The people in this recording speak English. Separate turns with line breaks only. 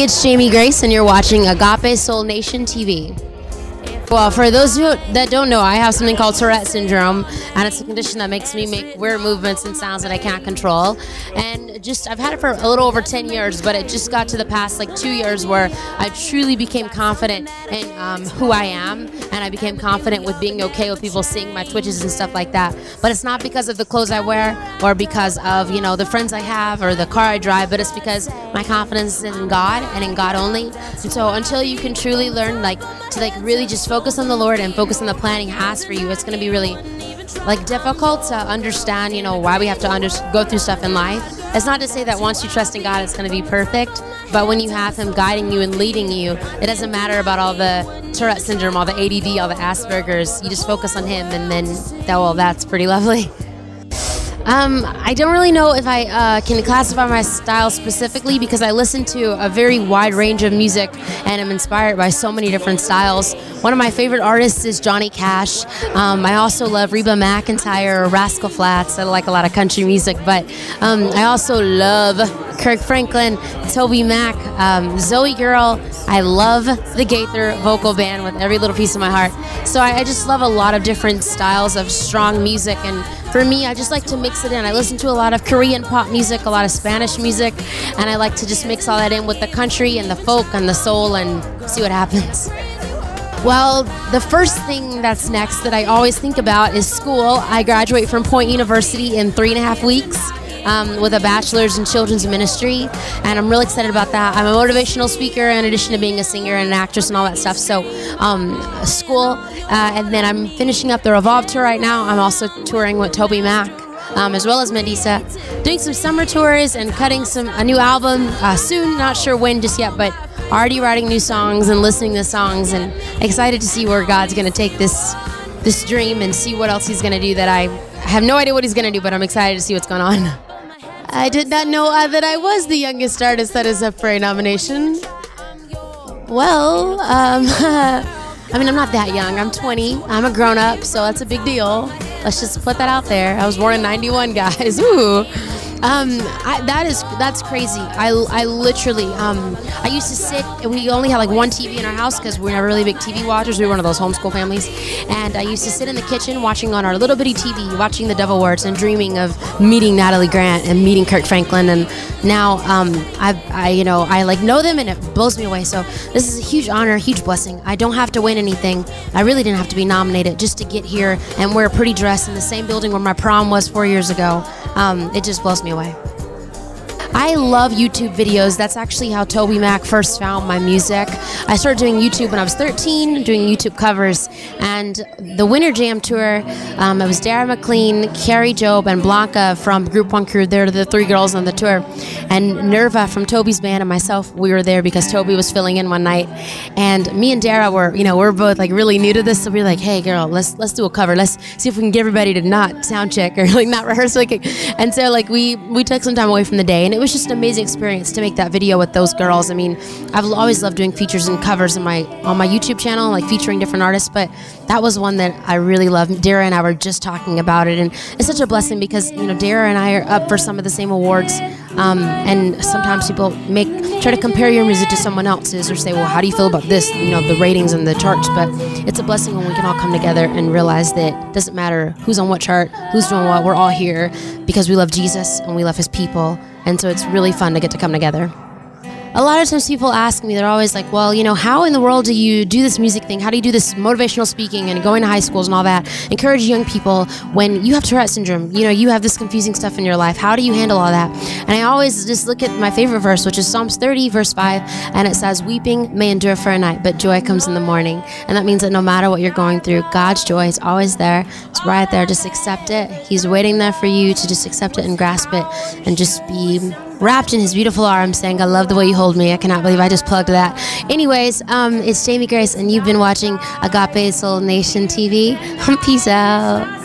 it's Jamie Grace, and you're watching Agape Soul Nation TV. Well, for those that don't know, I have something called Tourettes Syndrome, and it's a condition that makes me make weird movements and sounds that I can't control. And I've had it for a little over 10 years, but it just got to the past like 2 years where I truly became confident in who I am, and I became confident with being okay with people seeing my twitches and stuff like that. But it's not because of the clothes I wear or because of, you know, the friends I have or the car I drive, but it's because my confidence is in God and in God only. And so until you can truly learn to really just focus on the Lord and focus on the plan He has for you, it's going to be really difficult to understand, you know, why we have to go through stuff in life. It's not to say that once you trust in God, it's going to be perfect, but when you have Him guiding you and leading you, it doesn't matter about all the Tourettes Syndrome, all the ADD, all the Asperger's. You just focus on Him, and then, well, that's pretty lovely. I don't really know if I can classify my style specifically because I listen to a very wide range of music and I'm inspired by so many different styles. One of my favorite artists is Johnny Cash. I also love Reba McEntire or Rascal Flatts. I like a lot of country music, but I also love Kirk Franklin, Toby Mac, Zoe Girl. I love the Gaither vocal band with every little piece of my heart. So I just love a lot of different styles of strong music, and for me, I just like to mix it in. I listen to a lot of Korean pop music, a lot of Spanish music, and I like to just mix all that in with the country and the folk and the soul and see what happens. Well, the first thing that's next that I always think about is school. I graduate from Point University in 3.5 weeks. With a bachelor's in children's ministry, and I'm really excited about that. I'm a motivational speaker in addition to being a singer and an actress and all that stuff. So school, and then I'm finishing up the Revolve tour right now. I'm also touring with Toby Mac, as well as Medisa, doing some summer tours and cutting a new album soon. Not sure when just yet, but already writing new songs and listening to songs, and excited to see where God's going to take this dream and see what else He's going to do. That I have no idea what He's going to do, but I'm excited to see what's going on. I did not know that I was the youngest artist that is up for a nomination. Well, I mean, I'm not that young. I'm 20. I'm a grown-up, so that's a big deal. Let's just put that out there. I was born in '91, guys. Ooh. That's crazy. I literally, I used to sit, and we only had like one TV in our house because we're not really big TV watchers. We were one of those homeschool families. And I used to sit in the kitchen watching on our little bitty TV, watching the Devil Wears and dreaming of meeting Natalie Grant and meeting Kirk Franklin. And now, I like know them, and it blows me away. So this is a huge honor, a huge blessing. I don't have to win anything. I really didn't have to be nominated just to get here and wear a pretty dress in the same building where my prom was 4 years ago. It just blows me away. I love YouTube videos. That's actually how Toby Mac first found my music. I started doing YouTube when I was 13, doing YouTube covers. And the Winter Jam tour, it was Dara McLean, Carrie Job, and Blanca from Group 1 Crew. They're the 3 girls on the tour. And Nerva from Toby's band and myself, we were there because Toby was filling in one night. And me and Dara were, we're both like really new to this. So we were like, hey girl, let's do a cover. Let's see if we can get everybody to not sound check or like not rehearse. And so like we took some time away from the day, and it was just an amazing experience to make that video with those girls. I mean, I've always loved doing features and covers on my YouTube channel, like featuring different artists, but that was one that I really loved. Dara and I were just talking about it, and it's such a blessing because Dara and I are up for some of the same awards, and sometimes people try to compare your music to someone else's or say, well, how do you feel about this, the ratings and the charts. But it's a blessing when we can all come together and realize that it doesn't matter who's on what chart, who's doing what. We're all here because we love Jesus and we love His people. And so it's really fun to get to come together. A lot of times people ask me, they're always like, well, how in the world do you do this music thing? How do you do this motivational speaking and going to high schools and all that? Encourage young people when you have Tourette's Syndrome, you have this confusing stuff in your life. How do you handle all that? And I always just look at my favorite verse, which is Psalms 30, verse 5, and it says, weeping may endure for a night, but joy comes in the morning. And that means that no matter what you're going through, God's joy is always there. It's right there. Just accept it. He's waiting there for you to just accept it and grasp it and just be wrapped in His beautiful arms, saying, I love the way you hold me. I cannot believe I just plugged that. Anyways, it's Jamie Grace, and you've been watching Agape Soul Nation TV. Peace out.